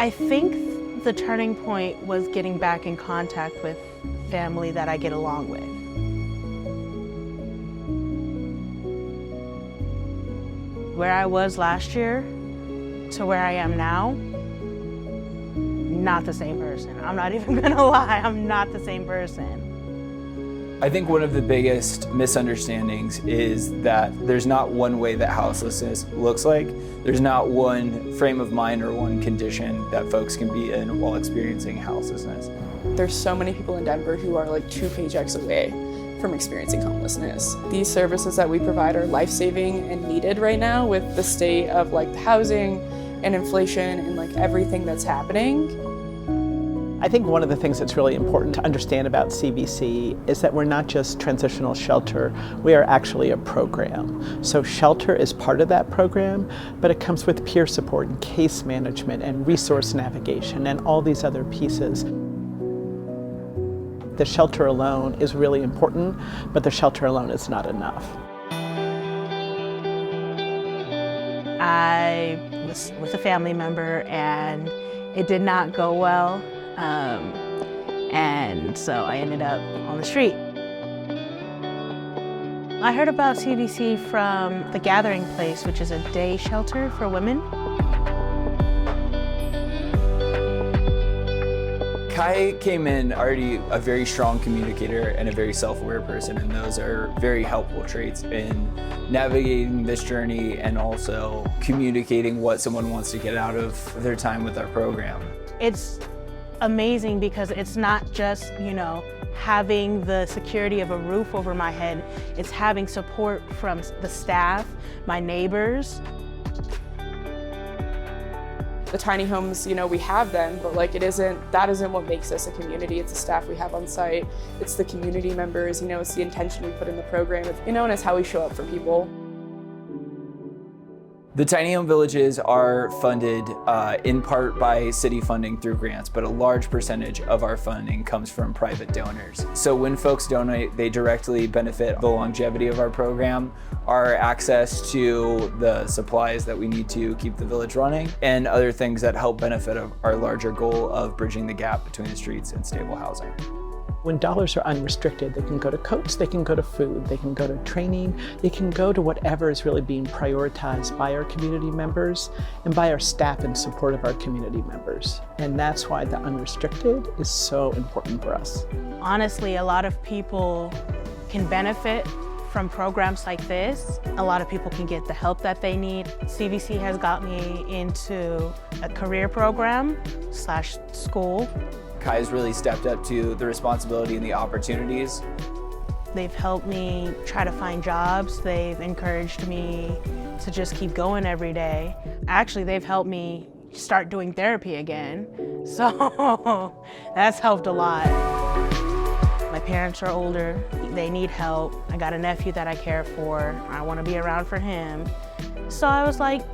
I think the turning point was getting back in contact with family that I get along with. Where I was last year to where I am now, not the same person. I'm not even gonna lie, I'm not the same person. I think one of the biggest misunderstandings is that there's not one way that houselessness looks like. There's not one frame of mind or one condition that folks can be in while experiencing houselessness. There's so many people in Denver who are like 2 paychecks away from experiencing homelessness. These services that we provide are life-saving and needed right now with the state of like the housing and inflation and like everything that's happening. I think one of the things that's really important to understand about CVC is that we're not just transitional shelter, we are actually a program. So shelter is part of that program, but it comes with peer support and case management and resource navigation and all these other pieces. The shelter alone is really important, but the shelter alone is not enough. I was with a family member and it did not go well. And so I ended up on the street. I heard about CVC from The Gathering Place, which is a day shelter for women. Kai came in already a very strong communicator and a very self-aware person, and those are very helpful traits in navigating this journey and also communicating what someone wants to get out of their time with our program. It's amazing because it's not just, having the security of a roof over my head. It's having support from the staff, my neighbors. The tiny homes, we have them, but like that isn't what makes us a community. It's the staff we have on site. It's the community members, it's the intention we put in the program, and it's how we show up for people. The tiny home villages are funded in part by city funding through grants, but a large percentage of our funding comes from private donors. So when folks donate, they directly benefit the longevity of our program, our access to the supplies that we need to keep the village running, and other things that help benefit our larger goal of bridging the gap between the streets and stable housing. When dollars are unrestricted, they can go to coats, they can go to food, they can go to training, they can go to whatever is really being prioritized by our community members and by our staff in support of our community members. And that's why the unrestricted is so important for us. Honestly, a lot of people can benefit from programs like this. A lot of people can get the help that they need. CVC has got me into a career program / school. Kai's really stepped up to the responsibility and the opportunities. They've helped me try to find jobs. They've encouraged me to just keep going every day. Actually, they've helped me start doing therapy again. So that's helped a lot. My parents are older. They need help. I got a nephew that I care for. I want to be around for him. So I was like,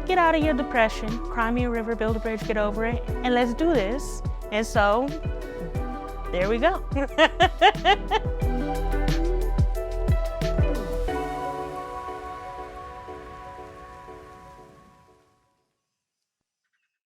get out of your depression, cry me a river, build a bridge, get over it, and let's do this. And so, there we go.